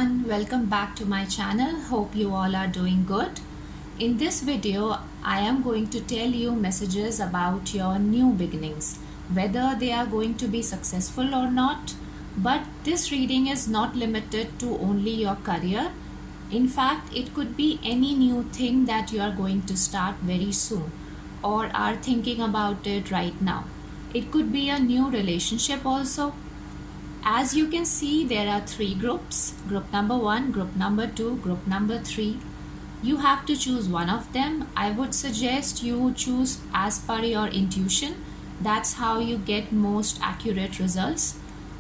everyone, welcome back to my channel. Hope you all are doing good. In this video, I am going to tell you messages about your new beginnings, whether they are going to be successful or not. But this reading is not limited to only your career. In fact, it could be any new thing that you are going to start very soon or are thinking about it right now. It could be a new relationship also. As you can see, there are three groups: group number 1, group number 2, group number 3. You have to choose one of them. I would suggest you choose as per your intuition. That's how you get most accurate results.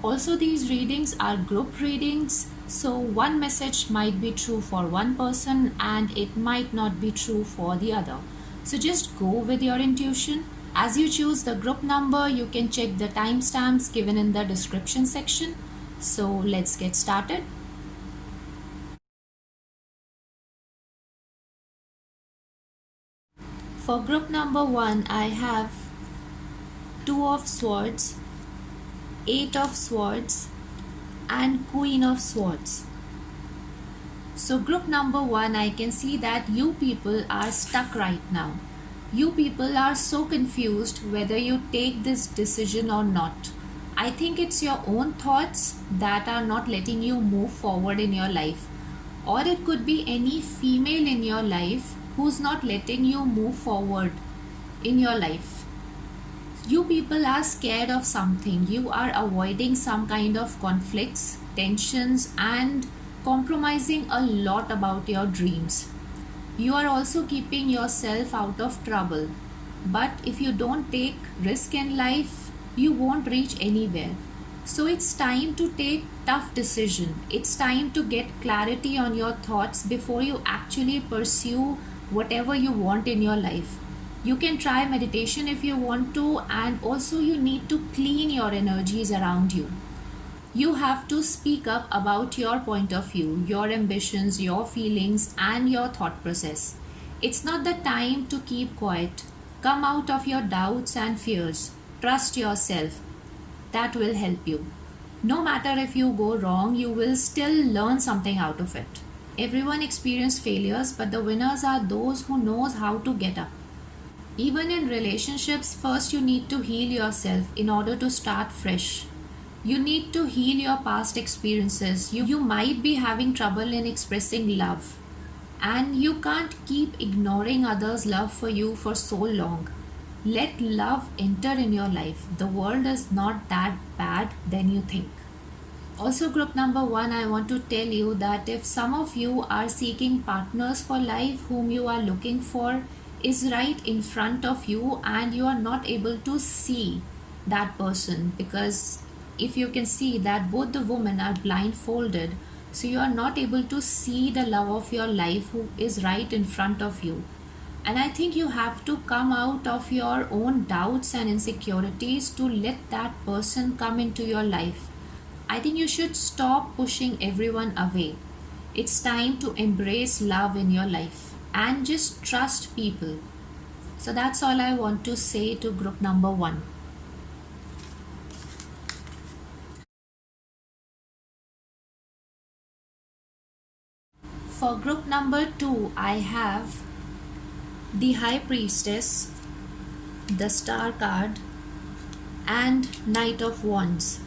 Also, these readings are group readings, so one message might be true for one person and it might not be true for the other. So just go with your intuition. As you choose the group number, you can check the timestamps given in the description section. So let's get started. For group number 1, I have 2 of Swords, 8 of Swords and Queen of Swords. So group number 1, I can see that you people are stuck right now. You people are so confused whether you take this decision or not. I think it's your own thoughts that are not letting you move forward in your life. Or it could be any female in your life who's not letting you move forward in your life. You people are scared of something. You are avoiding some kind of conflicts, tensions, and compromising a lot about your dreams. You are also keeping yourself out of trouble. But if you don't take risk in life, you won't reach anywhere. So it's time to take tough decision. It's time to get clarity on your thoughts before you actually pursue whatever you want in your life. You can try meditation if you want to, and also you need to clean your energies around you. You have to speak up about your point of view, your ambitions, your feelings, and your thought process. It's not the time to keep quiet. Come out of your doubts and fears. Trust yourself. That will help you. No matter if you go wrong, you will still learn something out of it. Everyone experiences failures, but the winners are those who knows how to get up. Even in relationships, first you need to heal yourself in order to start fresh. You need to heal your past experiences. You might be having trouble in expressing love, and you can't keep ignoring others' love for you for so long. Let love enter in your life. The world is not that bad than you think. Also, group number 1, I want to tell you that if some of you are seeking partners for life, whom you are looking for is right in front of you and you are not able to see that person, because if you can see that both the women are blindfolded, so you are not able to see the love of your life who is right in front of you. And I think you have to come out of your own doubts and insecurities to let that person come into your life. I think you should stop pushing everyone away. It's time to embrace love in your life and just trust people. So that's all I want to say to group number 1. For group number 2, I have the High Priestess, the Star card, and Knight of Wands.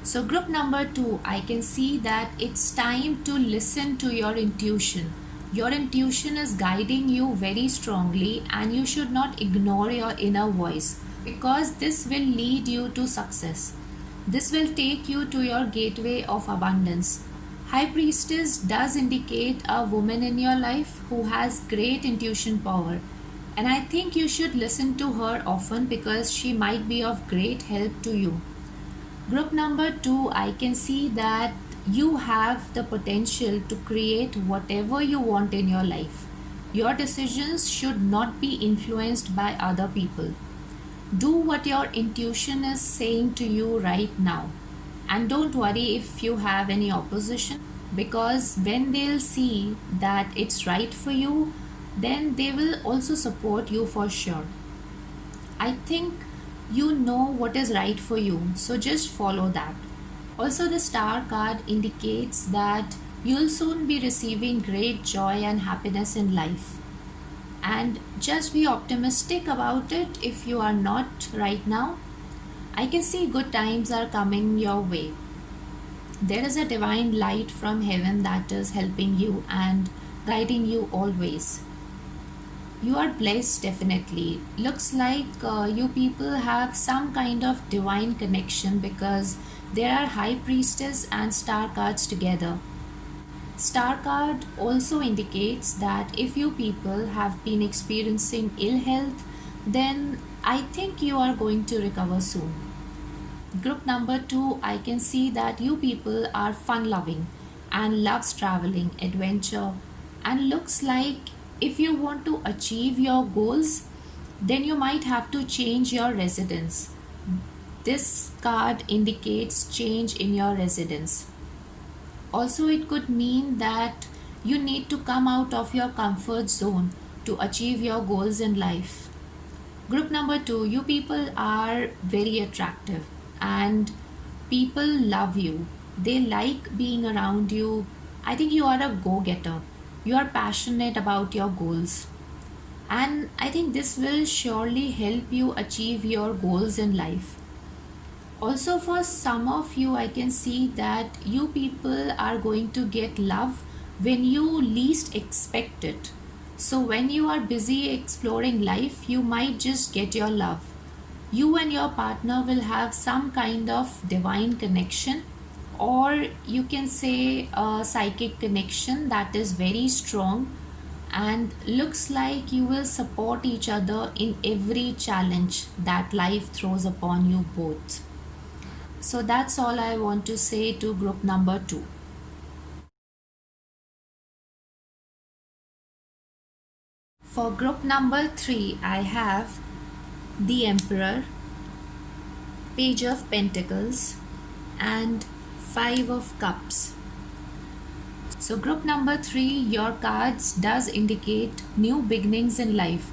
So group number 2, I can see that it's time to listen to your intuition. Your intuition is guiding you very strongly, and you should not ignore your inner voice, because this will lead you to success. This will take you to your gateway of abundance. High Priestess does indicate a woman in your life who has great intuition power, and I think you should listen to her often because she might be of great help to you. Group number 2, I can see that you have the potential to create whatever you want in your life. Your decisions should not be influenced by other people. Do what your intuition is saying to you right now. And don't worry if you have any opposition, because when they'll see that it's right for you, then they will also support you for sure. I think you know what is right for you, so just follow that. Also, the star card indicates that you'll soon be receiving great joy and happiness in life. And just be optimistic about it if you are not right now. I can see good times are coming your way. There is a divine light from heaven that is helping you and guiding you always. You are blessed, definitely. Looks like you people have some kind of divine connection because there are high priestess and star cards together. Star card also indicates that if you people have been experiencing ill health, then I think you are going to recover soon. Group number 2, I can see that you people are fun loving and loves traveling, adventure, and looks like if you want to achieve your goals, then you might have to change your residence. This card indicates change in your residence. Also, it could mean that you need to come out of your comfort zone to achieve your goals in life. Group number 2, you people are very attractive and people love you. They like being around you. I think you are a go getter. You are passionate about your goals. And I think this will surely help you achieve your goals in life. Also, for some of you, I can see that you people are going to get love when you least expect it. So, when you are busy exploring life, you might just get your love. You and your partner will have some kind of divine connection, or you can say a psychic connection that is very strong, and looks like you will support each other in every challenge that life throws upon you both. So that's all I want to say to group number 2. For group number 3, I have the Emperor, Page of Pentacles, and 5 of Cups. So group number 3, your cards does indicate new beginnings in life.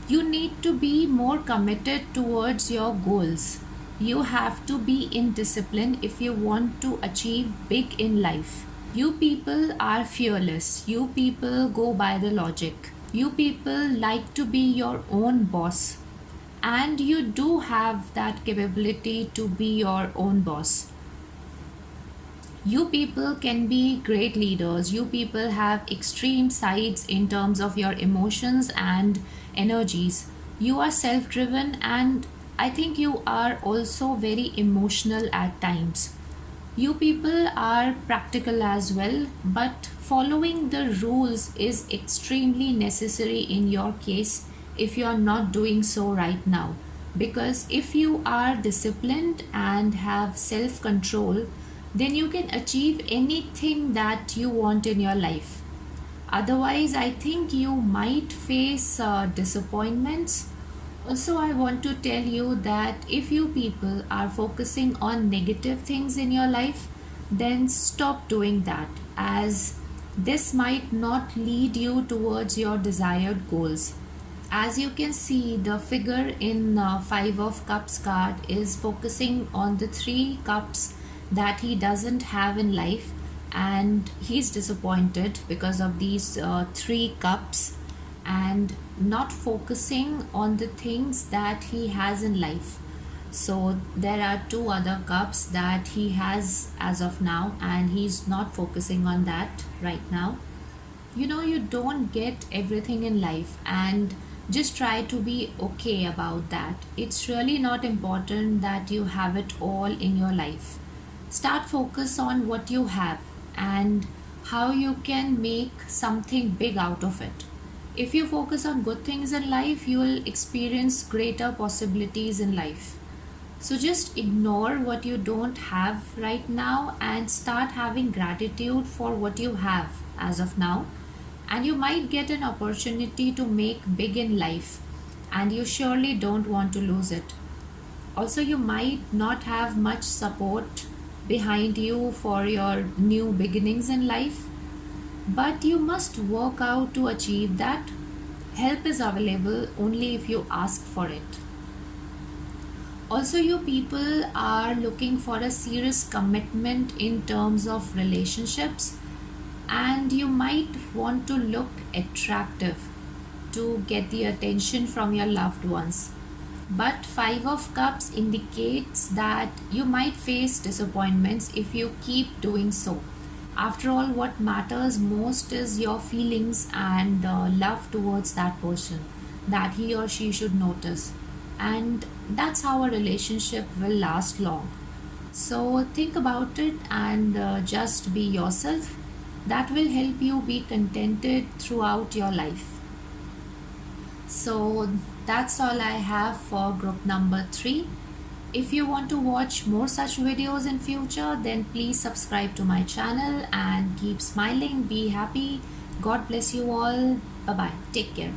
You need to be more committed towards your goals. You have to be in discipline if you want to achieve big in life. You people are fearless. You people go by the logic. You people like to be your own boss. And you do have that capability to be your own boss. You people can be great leaders. You people have extreme sides in terms of your emotions and energies. You are self driven, and I think you are also very emotional at times. You people are practical as well, but following the rules is extremely necessary in your case if you are not doing so right now. Because if you are disciplined and have self control, then you can achieve anything that you want in your life. Otherwise, I think you might face disappointments. Also, I want to tell you that if you people are focusing on negative things in your life, then stop doing that, as this might not lead you towards your desired goals. As you can see, the figure in 5 of Cups card is focusing on the 3 cups that he doesn't have in life, and he's disappointed because of these 3 cups and not focusing on the things that he has in life. So there are 2 other cups that he has as of now, and he's not focusing on that right now. You don't get everything in life, and just try to be okay about that. It's really not important that you have it all in your life. Start focus on what you have and how you can make something big out of it. If you focus on good things in life, you will experience greater possibilities in life. So just ignore what you don't have right now and start having gratitude for what you have as of now. And you might get an opportunity to make big in life, and you surely don't want to lose it. Also, you might not have much support behind you for your new beginnings in life, but you must work out to achieve that. Help is available only if you ask for it. Also, you people are looking for a serious commitment in terms of relationships, and you might want to look attractive to get the attention from your loved ones. But Five of Cups indicates that you might face disappointments if you keep doing so. After all, what matters most is your feelings and love towards that person that he or she should notice. And that's how a relationship will last long. So think about it and just be yourself. That will help you be contented throughout your life. So that's all I have for group number 3. If you want to watch more such videos in future, then please subscribe to my channel and keep smiling, be happy. God bless you all. Bye bye. Take care.